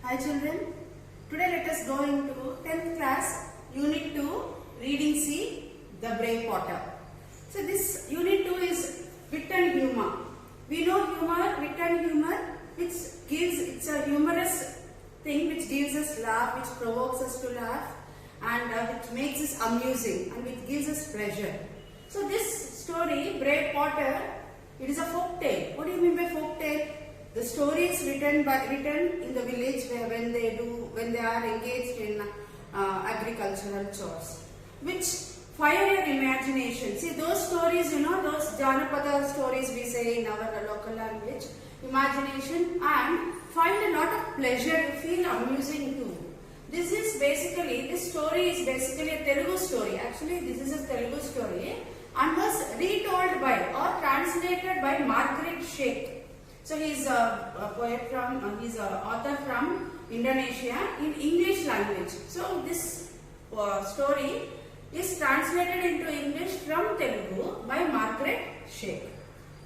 Hi children, today let us go into 10th class Unit 2 Reading C, The Brave Potter. So this Unit 2 is wit and humor. We know humor, wit and humor, which gives, it's a humorous thing which gives us laugh, which provokes us to laugh and which makes us amusing and which gives us pleasure. So this story, Brave Potter, it is a folk tale. What do you mean by folk tale? The story is written in the village when they are engaged in agricultural chores, which fire your imagination. See those stories, those Janapada stories we say in our local language, imagination, and find a lot of pleasure, you feel amusing too. This story is basically a Telugu story. Actually, this is a Telugu story and was retold by or translated by Margaret Sheikh. So he is a poet from, he is an author from Indonesia in English language. So this story is translated into English from Telugu by Margaret Sheikh.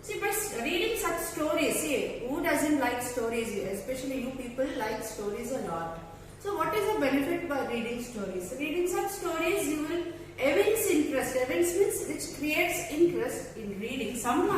See, by reading such stories, see, who doesn't like stories? Especially you people like stories a lot. So what is the benefit by reading stories? Reading such stories, you will evince interest. Evince means which creates interest in reading some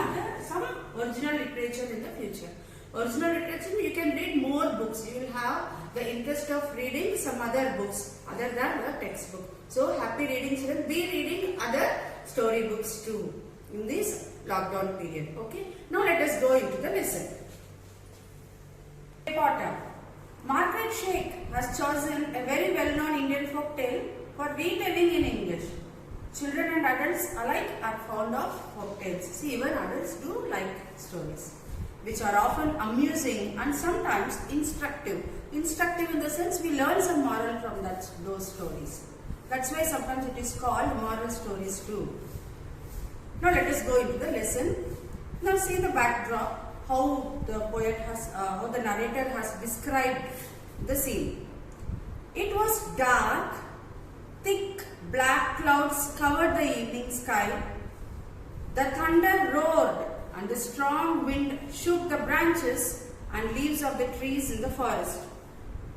original literature in the future. Original literature, you can read more books. You will have the interest of reading some other books other than the textbook. So happy reading children. Be reading other story books too in this lockdown period. Okay. Now let us go into the lesson. Harry Potter. Margaret Sheikh has chosen a very well-known Indian folk tale for retelling in English. Children and adults alike are fond of folk tales. See, even adults do like stories, which are often amusing and sometimes instructive. Instructive in the sense we learn some moral from those stories. That's why sometimes it is called moral stories too. Now let us go into the lesson. Now see the backdrop, how the poet has, how the narrator has described the scene. It was dark. Thick black clouds covered the evening sky. The thunder roared and the strong wind shook the branches and leaves of the trees in the forest.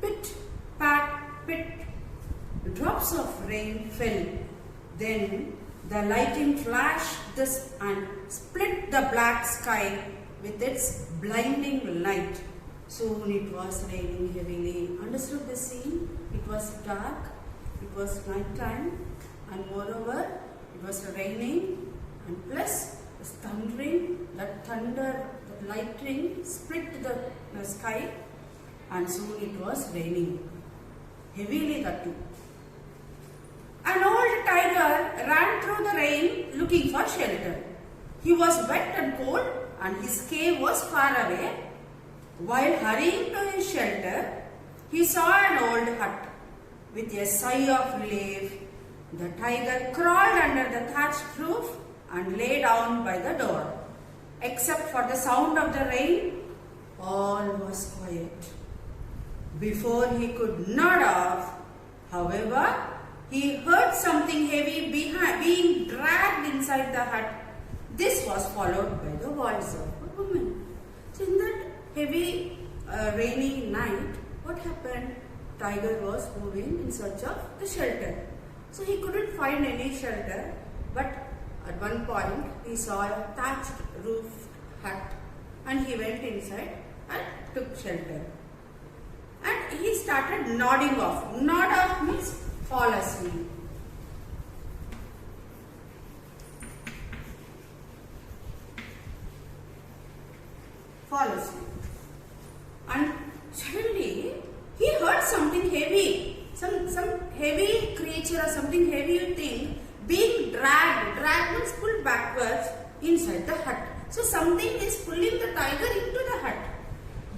Pit, pat, pit. Drops of rain fell. Then the lightning flashed and split the black sky with its blinding light. Soon it was raining heavily. Understood the scene? It was dark. It was night time and moreover it was raining and plus the thundering, the lightning split the sky and soon it was raining. Heavily that too. An old tiger ran through the rain looking for shelter. He was wet and cold and his cave was far away. While hurrying to his shelter, he saw an old hut. With a sigh of relief, the tiger crawled under the thatched roof and lay down by the door. Except for the sound of the rain, all was quiet. Before he could nod off, however, he heard something heavy being dragged inside the hut. This was followed by the voice of a woman. So in that heavy rainy night, what happened? Tiger was moving in search of the shelter. So he couldn't find any shelter, but at one point he saw a thatched roof hut and he went inside and took shelter. And he started nodding off. Nod off means fall asleep. Fall asleep. And suddenly he heard something heavy, some heavy creature or something heavy thing being dragged means pulled backwards inside the hut. So something is pulling the tiger into the hut.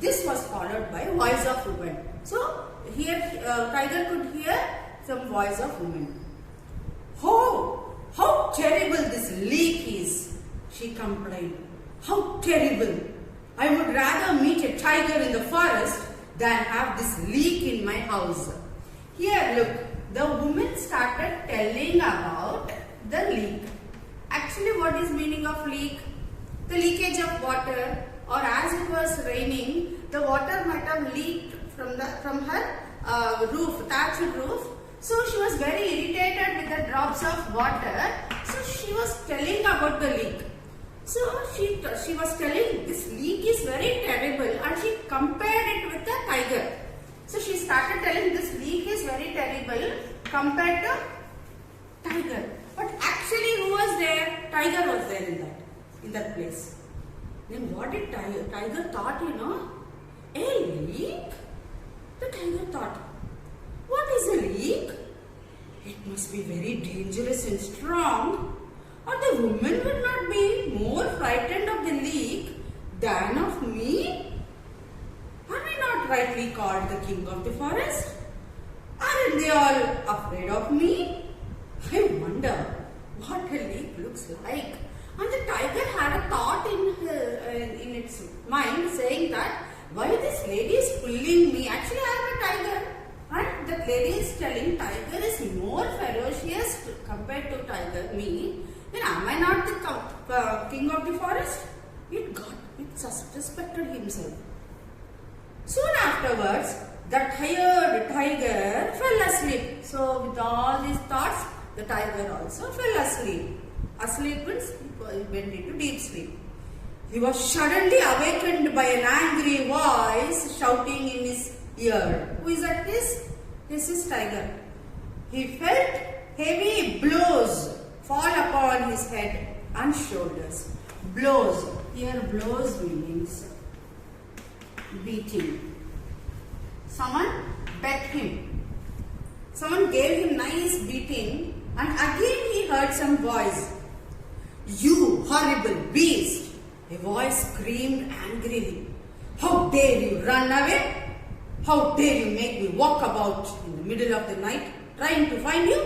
This was followed by voice of woman. So here tiger could hear some voice of woman. Oh, how terrible this leak is, she complained. How terrible. I would rather meet a tiger in the forest than have this leak in my house. Here look, the woman started telling about the leak. Actually what is meaning of leak? The leakage of water or as it was raining, the water might have leaked from her roof, thatched roof. So she was very irritated with the drops of water. So she was telling about the leak. So she was telling this leak is very terrible, and she compared it with the tiger. So she started telling this leak is very terrible compared to tiger. But actually who was there? Tiger was there in that place. Then what did tiger thought, a leak? The tiger thought, what is a leak? It must be very dangerous and strong, or the woman would not be more frightened of the leak than of me. Am I not rightly called the king of the forest? Aren't they all afraid of me? I wonder what a leak looks like. And the tiger had a thought in its mind saying that, why this lady is pulling me? Actually, I am a tiger. And that lady is telling tiger is more ferocious compared to tiger, me. Then am I not the king of the forest? It suspected himself. Soon afterwards, the tired tiger fell asleep. So with all these thoughts, the tiger also fell asleep. Asleep means he went into deep sleep. He was suddenly awakened by an angry voice shouting in his ear. Who is that? This is tiger. He felt heavy blows fall upon his head and shoulders. Blows. Here blows means beating. Someone bet him. Someone gave him nice beating, and again he heard some voice. You horrible beast! A voice screamed angrily. How dare you run away? How dare you make me walk about in the middle of the night trying to find you?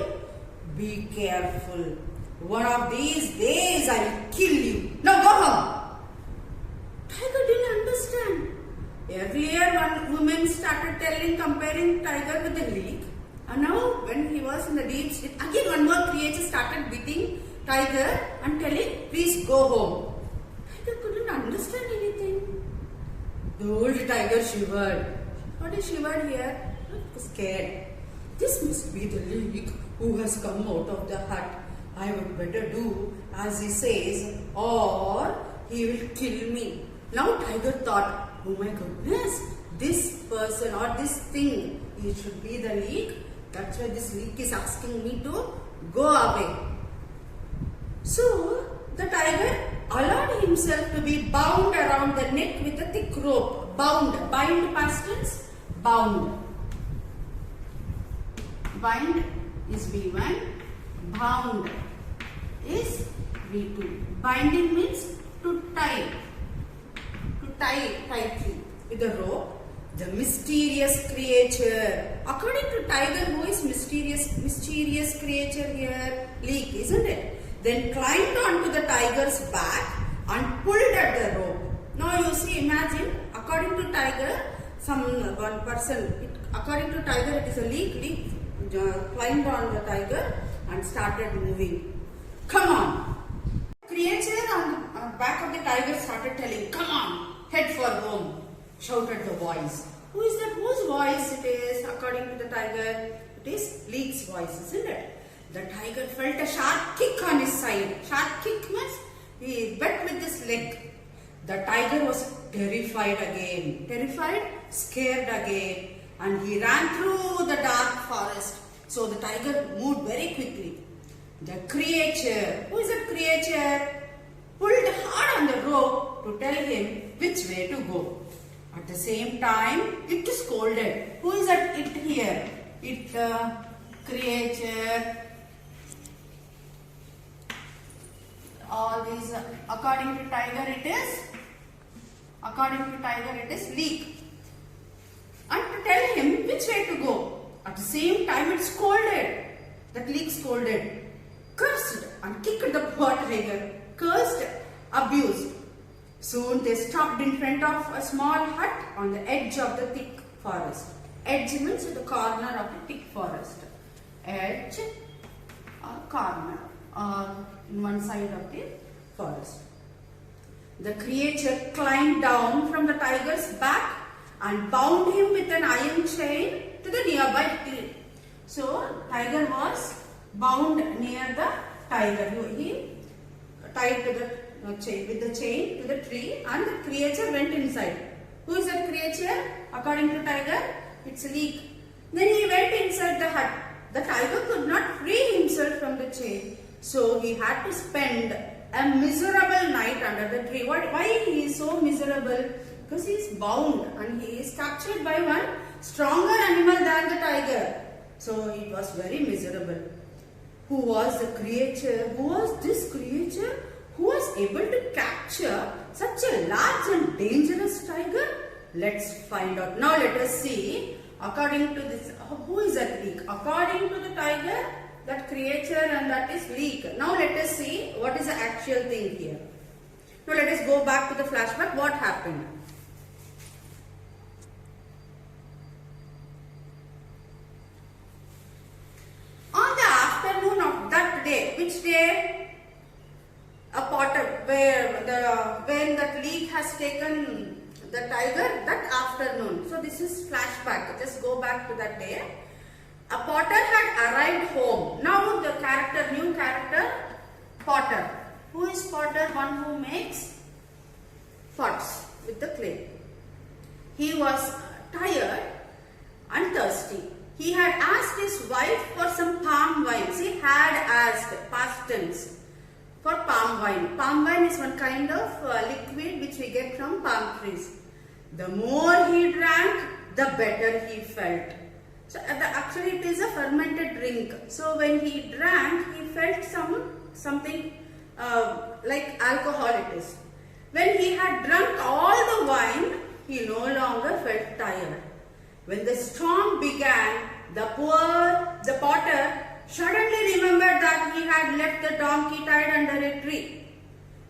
Be careful. One of these days I will kill you. Now go home. Tiger didn't understand. Earlier one woman started comparing tiger with the leak. And now when he was in the deep sleep, again one more creature started beating tiger and telling, please go home. Tiger couldn't understand anything. The old tiger shivered. What is shivered here? He was scared. This must be the leak who has come out of the hut. I would better do as he says, or he will kill me. Now tiger thought, oh my goodness, this person or this thing, it should be the leak. That's why this leak is asking me to go away. So the tiger allowed himself to be bound around the neck with a thick rope. Bound. Bind past tense. Bound. Bind is V1. Bound is V2. Binding means to tie. To tie tightly with a rope. The mysterious creature. According to tiger, who is mysterious creature here? Leak, isn't it? Then climbed onto the tiger's back and pulled at the rope. Now you see, imagine, according to tiger, one person, according to tiger, it is a leak climbed on the tiger and started moving. Come on. Creature on the back of the tiger started telling, come on, head for home. Shouted the voice. Who is that? Whose voice it is? According to the tiger, it is Leak's voice, isn't it? The tiger felt a sharp kick on his side. Sharp kick means he bit with his leg. The tiger was terrified again. Terrified, scared again, and he ran through the dark forest. So the tiger moved very quickly. The creature, who is that creature? Pulled hard on the rope to tell him which way to go. At the same time, it scolded. Who is that it here? It, creature. All these, according to tiger it is Leak. And to tell him which way to go. At the same time, it scolded. That Leak scolded, cursed and kicked the poor tiger. Cursed, abused. Soon they stopped in front of a small hut on the edge of the thick forest. Edge means the corner of the thick forest. Edge or corner or in one side of the forest. The creature climbed down from the tiger's back and bound him with an iron chain to the nearby tree. So, tiger was bound near the tiger. He tied to the chain with the chain to the tree, and the creature went inside. Who is that creature? According to tiger, it's Leek. Then he went inside the hut. The tiger could not free himself from the chain, so he had to spend a miserable night under the tree. Why he is so miserable? Because he is bound and he is captured by one stronger animal than the tiger. So it was very miserable. Who was the creature? Who was this creature who was able to capture such a large and dangerous tiger? Let's find out. Now let us see. According to this, who is that Leek? According to the tiger, that creature, and that is Leek. Now let us see what is the actual thing here. Now let us go back to the flashback. What happened? On the afternoon of that day, which day? A potter, when that Leek has taken the tiger, that afternoon. So this is flashback. Just go back to that day. A potter had arrived home. Now the new character, Potter. Who is Potter? One who makes pots with the clay. He was tired and thirsty. He had asked his wife for some palm wine. He had asked, past tense, for palm wine. Palm wine is one kind of liquid which we get from palm trees. The more he drank, the better he felt. So actually it is a fermented drink. So when he drank, he felt something like alcohol it is. When he had drunk all the wine, he no longer felt tired. When the storm began, the potter suddenly remembered that he had left the donkey tied under a tree.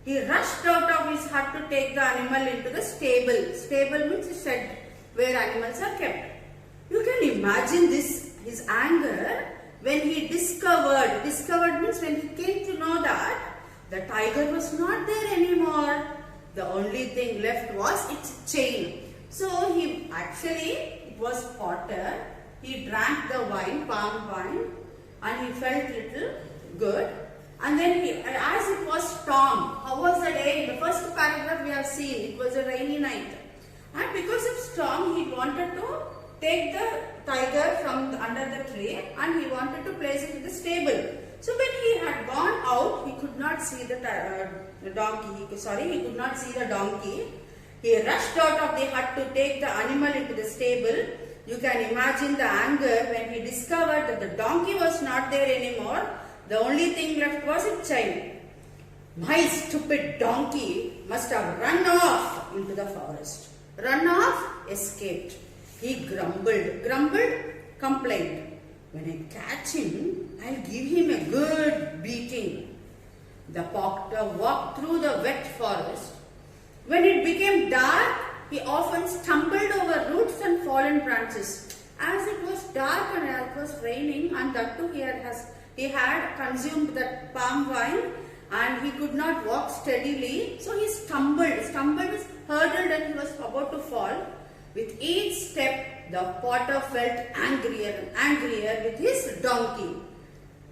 He rushed out of his hut to take the animal into the stable. Stable means a shed where animals are kept. You can imagine his anger when he discovered means when he came to know that the tiger was not there anymore. The only thing left was its chain. So it was Potter. He drank the wine, palm wine, and he felt little good. And then as it was storm, how was the day? In the first paragraph we have seen, it was a rainy night. And because of storm, he wanted to take the tiger from under the tree and he wanted to place it in the stable. So when he had gone out, he could not see the donkey. He could not see the donkey. He rushed out of the hut to take the animal into the stable. You can imagine the anger when he discovered that the donkey was not there anymore. The only thing left was its chain. My stupid donkey must have run off into the forest. Run off, escaped. He grumbled, complained. When I catch him, I'll give him a good beating. The potter walked through the wet forest. When it became dark, he often stumbled over roots and fallen branches. As it was dark and it was raining, and that too he had consumed that palm wine and he could not walk steadily. So he stumbled, hurdled, and he was about to fall. With each step, the potter felt angrier and angrier with his donkey.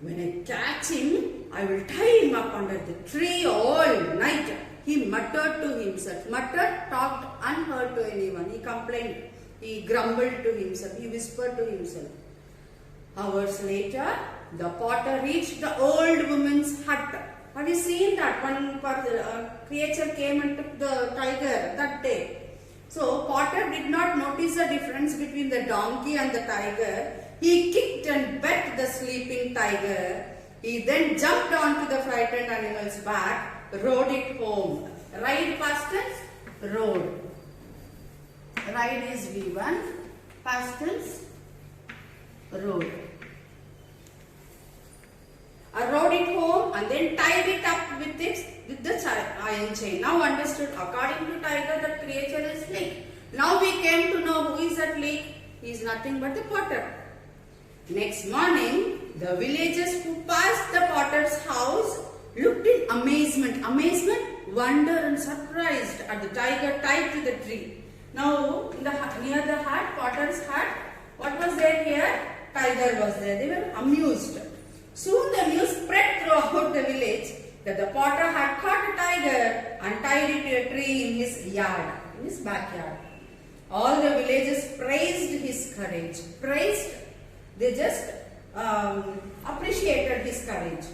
When I catch him, I will tie him up under the tree all night. He muttered to himself. Muttered, talked unheard to anyone. He complained. He grumbled to himself. He whispered to himself. Hours later, the potter reached the old woman's hut. Have you seen that? One creature came and took the tiger that day. So, Potter did not notice the difference between the donkey and the tiger. He kicked and bet the sleeping tiger. He then jumped onto the frightened animal's back, rode it home. Ride past tense, rode. Ride is V1, past tense, rode. Rode it home and then tied it up with the iron chain. Now understood. According to tiger, that creature is Leek. Now we came to know who is that Leek. He is nothing but the potter. Next morning, the villagers who passed the potter's house looked in amazement. Amazement wonder and surprised at the tiger tied to the tree. Now, near the hut, Potter's hut, what was there here? Tiger was there. They were amused. Soon the news spread throughout the village that the Potter had caught a tiger and tied it to a tree in his yard, in his backyard. All the villagers praised his courage. Praised, they just appreciated his courage.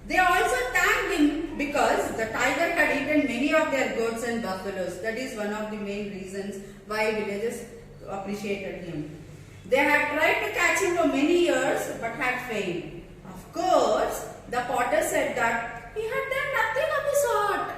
They also thanked him because the tiger had eaten many of their goats and buffaloes. That is one of the main reasons why villagers appreciated him. They had tried to catch him for many years but had failed. Of course, the Potter said that he had done nothing of the sort.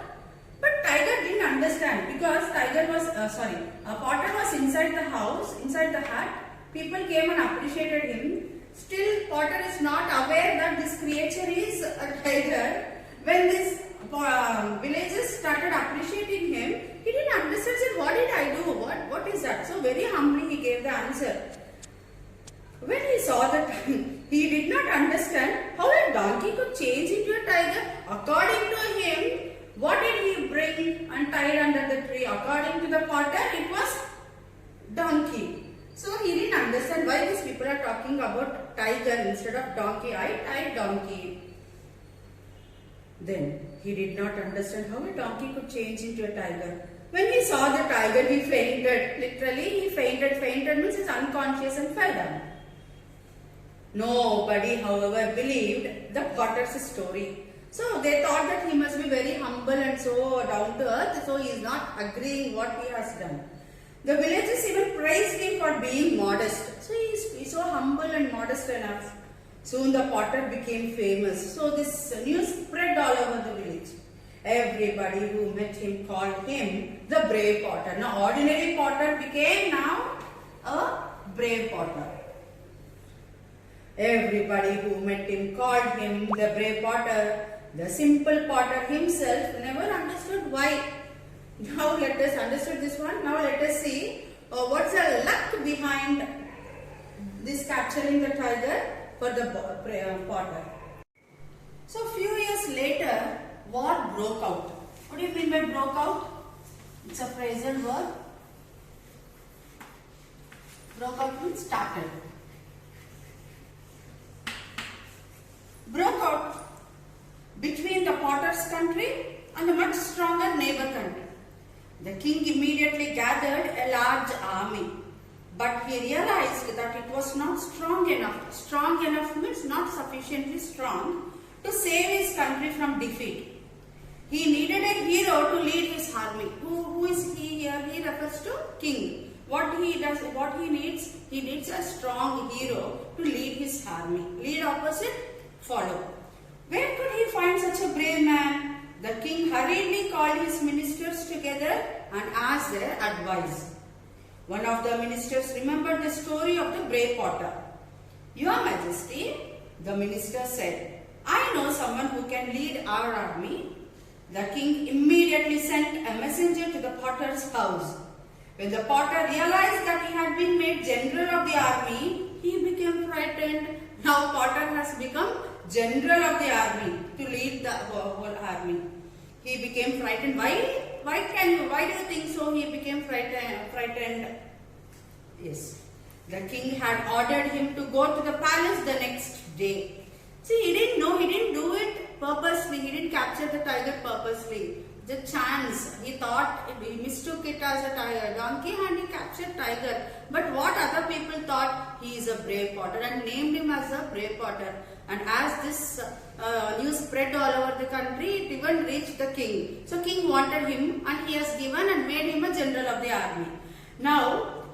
But Tiger didn't understand because Potter was inside the house, inside the hut. People came and appreciated him. Still, Potter is not aware that this creature is a tiger. When these villagers started appreciating him, he didn't understand. Said, "What did I do? What is that?" So very humbly he gave the answer. When he saw that, he did not understand how a donkey could change into a tiger. According to him, what did he bring and tied under the tree? According to the Potter, it was donkey. So he didn't understand why these people are talking about tiger instead of donkey. I tied donkey. Then he did not understand how a donkey could change into a tiger. When he saw the tiger, he fainted. Literally, he fainted. Fainted means he's unconscious and fell down. Nobody, however, believed the Potter's story. So they thought that he must be very humble and so down to earth. So he is not agreeing what he has done. The villagers even praised him for being modest. So he is so humble and modest enough. Soon the Potter became famous. So this news spread all over the village. Everybody who met him called him the brave Potter. Now ordinary Potter became now a brave Potter. Everybody who met him called him the brave Potter. The simple Potter himself never understood why. Now let us understand this one. Now let us see what's the luck behind this capturing the tiger for the Potter. So few years later, war broke out. What do you mean by broke out? It's a phrasal verb. Broke out means started. Broke out between the Potter's country and a much stronger neighbor country. The king immediately gathered a large army, but he realized that it was not strong enough. Strong enough means not sufficiently strong to save his country from defeat. He needed a hero to lead his army. Who is he here? He refers to king. What he needs a strong hero to lead his army. Lead opposite, follow. Where could he find such a brave man? The king hurriedly called his ministers together and asked their advice. One of the ministers remembered the story of the brave Potter. "Your Majesty," the minister said, "I know someone who can lead our army." The king immediately sent a messenger to the Potter's house. When the Potter realized that he had been made general of the army, he became frightened. Now Potter has become general of the army to lead the whole army. He became frightened. Why do you think so? He became frightened. Yes. The king had ordered him to go to the palace the next day. See, he didn't know, he didn't do it purposely. He didn't capture the tiger purposely. The chance, he thought, he mistook it as a donkey and he captured tiger. But what other people thought, he is a brave Potter and named him as a brave Potter. And as this news spread all over the country, it even reached the king. So king wanted him and he has given and made him a general of the army. Now,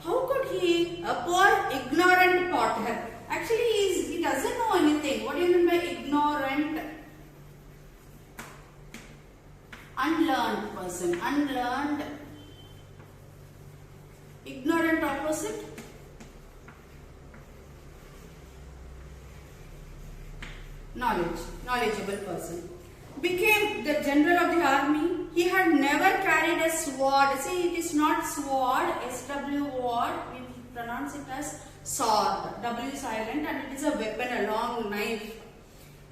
how could he, a poor ignorant Potter, actually he doesn't know anything. What do you mean by ignorant? Unlearned person. Unlearned. Ignorant opposite. Knowledgeable person. Became the general of the army. He had never carried a sword. See, it is not sword, S-W word. We pronounce it as sword. W silent and it is a weapon, a long knife.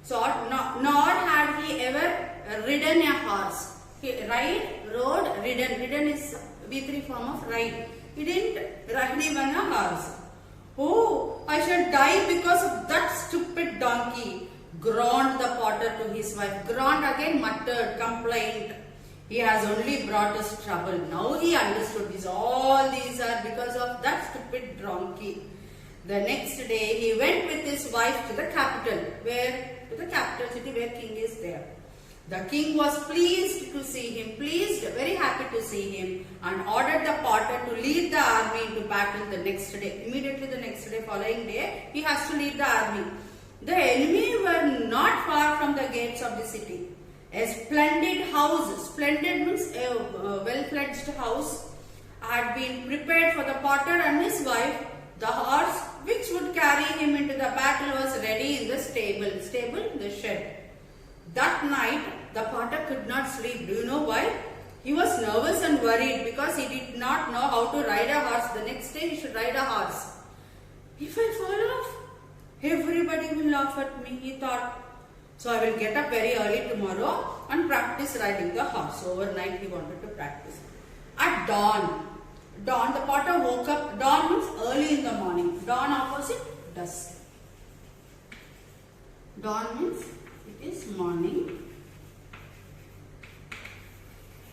Sword. Nor had he ever ridden a horse. Rode, ridden. Ridden is V3 form of ride. He didn't ride even a horse. Oh, I shall die because of that stupid donkey, groaned the potter to his wife. Groaned again, muttered, complained. He has only brought us trouble. Now he understood this. All these are because of that stupid donkey. The next day, he went with his wife to the capital, to the capital city where king is there. The king was pleased to see him, very happy to see him, and ordered the potter to lead the army into battle the next day. Immediately the next day, following day, he has to lead the army. The enemy were not far from the gates of the city. A splendid house, splendid means a well-fledged house, had been prepared for the potter and his wife. The horse which would carry him into the battle was ready in the stable, the shed. That night, the potter could not sleep. Do you know why? He was nervous and worried because he did not know how to ride a horse. The next day, he should ride a horse. If I fall off, everybody will laugh at me, he thought. So I will get up very early tomorrow and practice riding the horse. Overnight, he wanted to practice. At dawn, the potter woke up. Dawn means early in the morning. Dawn opposite dusk. Dawn means it is morning.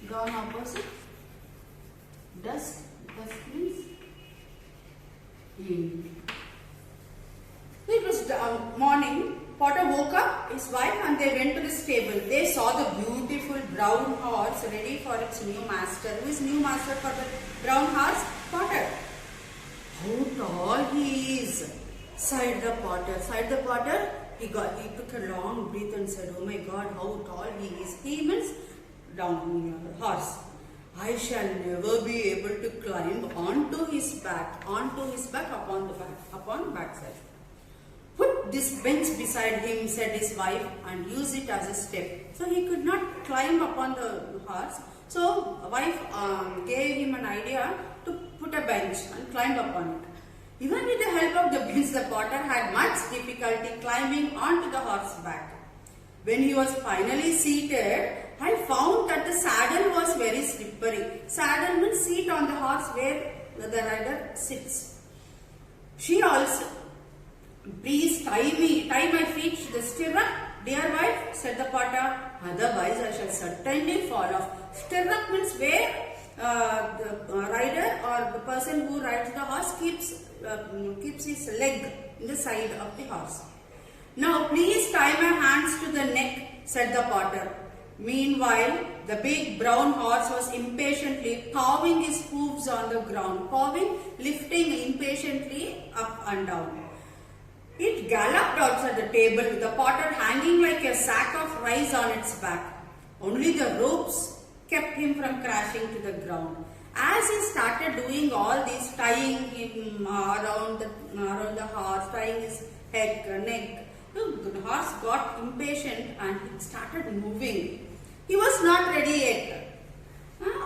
Dawn opposite dusk. Dusk means evening. It was morning. Potter woke up his wife and they went to the stable. They saw the beautiful brown horse ready for its new master. Who is new master for the brown horse? Potter. How tall he is, sighed the potter. He took a long breath and said, oh my God, how tall he is. He means horse. I shall never be able to climb onto his back upon backside. Put this bench beside him, said his wife, and use it as a step. So he could not climb upon the horse. So wife gave him an idea to put a bench and climb upon it. Even with the help of the bench, the potter had much difficulty climbing onto the horse's back. When he was finally seated, I found that the saddle was very slippery. Saddle means seat on the horse where the rider sits. She also, please tie my feet to the stirrup, dear wife, said the potter. Otherwise, I shall certainly fall off. Stirrup means where the rider or the person who rides the horse keeps his leg in the side of the horse. Now, please tie my hands to the neck, said the potter. Meanwhile, the big brown horse was impatiently pawing his hooves on the ground. Pawing, lifting impatiently up and down. It galloped outside the table with the potter hanging like a sack of rice on its back. Only the ropes kept him from crashing to the ground. As he started doing all this, tying him around the horse, tying his head, neck, the horse got impatient and it started moving. He was not ready yet.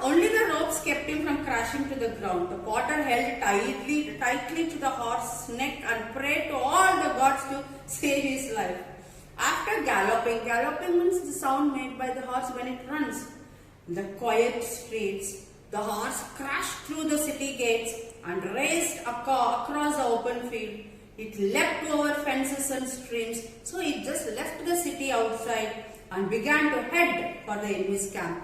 Only the ropes kept him from crashing to the ground. The potter held tightly to the horse's neck and prayed to all the gods to save his life. After galloping means the sound made by the horse when it runs. In the quiet streets, the horse crashed through the city gates and raced across the open field. It leapt over fences and streams, so it just left the city outside and began to head for the enemy's camp.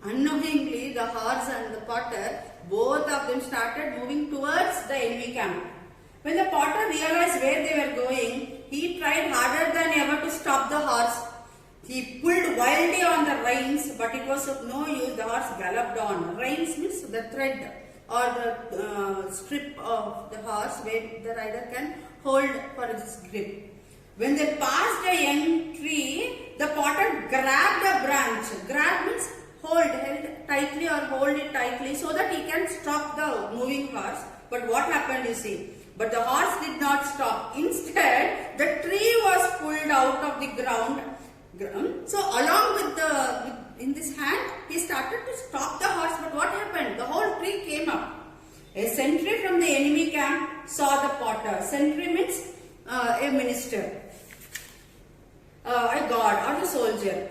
Unknowingly, the horse and the potter, both of them started moving towards the enemy camp. When the potter realized where they were going, he tried harder than ever to stop the horse. He pulled wildly on the reins, but it was of no use. The horse galloped on. Reins means the thread or the strip of the horse where the rider can hold for its grip. When they passed a young tree, the potter grabbed a branch. Grab means held tightly or hold it tightly so that he can stop the moving horse. But what happened, you see? But the horse did not stop. Instead, the tree was pulled out of the ground. So along with in this hand, he started to stop the horse. But what happened? The whole tree came up. A sentry from the enemy camp saw the potter. Sentry means a minister, a god or a soldier.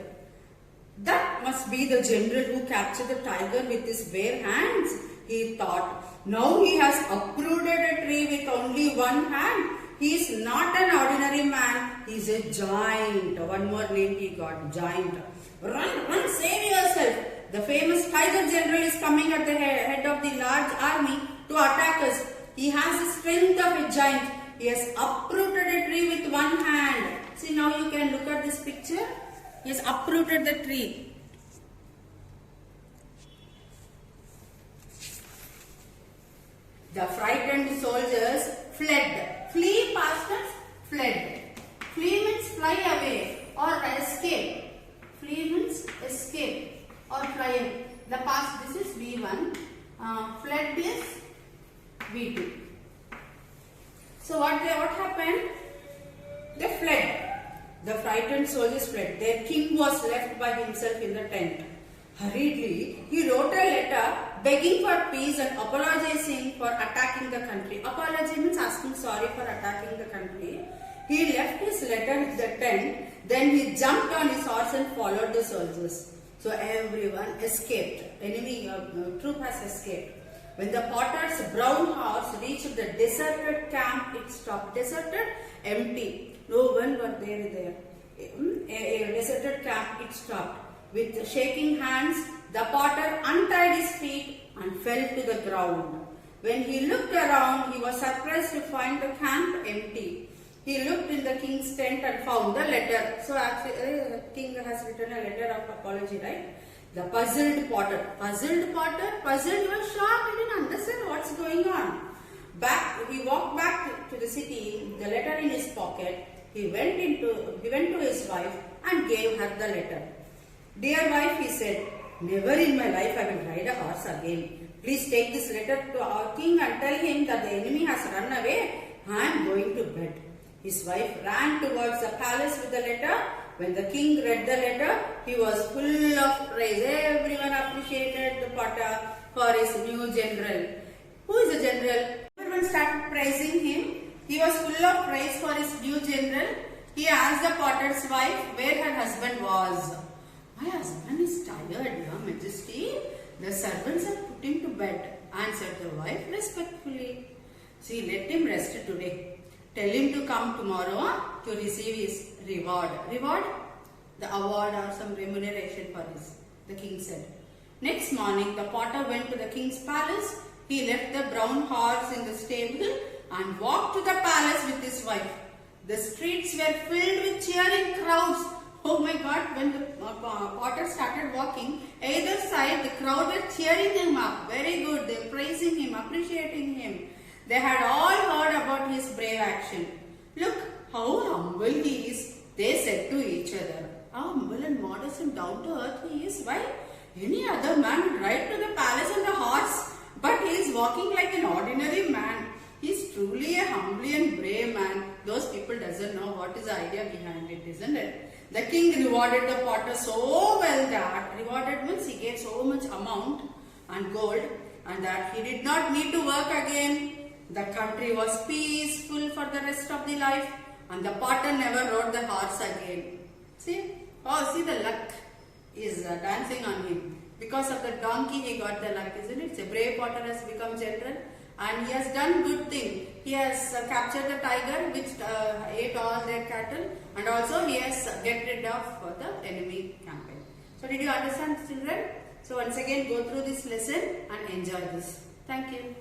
That must be the general who captured the tiger with his bare hands, he thought. Now he has uprooted a tree with only one hand. He is not an ordinary man. He is a giant. One more name he got, giant. Run, run, save yourself. The famous tiger general is coming at the head of the large army to attack us. He has the strength of a giant. He has uprooted a tree with one hand. See, now you can look at this picture. He has uprooted the tree. The frightened soldiers fled. Flee past us, fled. Flee means fly away or escape. Flee means escape or fly away. The past, this is V1. Fled is V2. So what happened? They fled. The frightened soldiers fled. Their king was left by himself in the tent. Hurriedly, he wrote a letter begging for peace and apologizing for attacking the country. Apology means asking sorry for attacking the country. He left his letter in the tent. Then he jumped on his horse and followed the soldiers. So everyone escaped. Enemy troop has escaped. When the potter's brown horse reached the deserted camp, it stopped. Deserted, empty. No one was there. A deserted camp, it stopped. With shaking hands, the potter untied his feet and fell to the ground. When he looked around, he was surprised to find the camp empty. He looked in the king's tent and found the letter. So actually, the king has written a letter of apology, right? The puzzled potter. Puzzled, he was shocked. He didn't understand what's going on. He walked back to the city, the letter in his pocket. He went to his wife and gave her the letter. Dear wife, he said, never in my life I will ride a horse again. Please take this letter to our king and tell him that the enemy has run away. I am going to bed. His wife ran towards the palace with the letter. When the king read the letter, he was full of praise. Everyone appreciated the potter for his new general. Who is the general? Everyone started praising him. He was full of praise for his new general. He asked the potter's wife where her husband was. My husband is tired, Your Majesty. The servants have put him to bed, answered the wife respectfully. See, let him rest today. Tell him to come tomorrow to receive his reward. Reward? The award or some remuneration for this, the king said. Next morning, the potter went to the king's palace. He left the brown horse in the stable and walked to the palace with his wife. The streets were filled with cheering crowds. Oh my God, when the potter started walking, either side the crowd were cheering him up. Very good, they were praising him, appreciating him. They had all heard about his brave action. Look how humble he is, they said to each other. How humble and modest and down to earth he is. Why? Any other man would ride to the palace on a horse, but he is walking like an ordinary man. He is truly a humble and brave man. Those people doesn't know what is the idea behind it, isn't it? The king rewarded the potter so well that, rewarded means he gave so much amount and gold, and that he did not need to work again. The country was peaceful for the rest of the life, and the potter never rode the horse again. See? Oh, see the luck is dancing on him. Because of the donkey he got the luck, isn't it? The brave potter has become general and he has done good thing. He has captured the tiger which ate all their cattle, and also he has get rid of the enemy campaign. So did you understand, children? So once again go through this lesson and enjoy this. Thank you.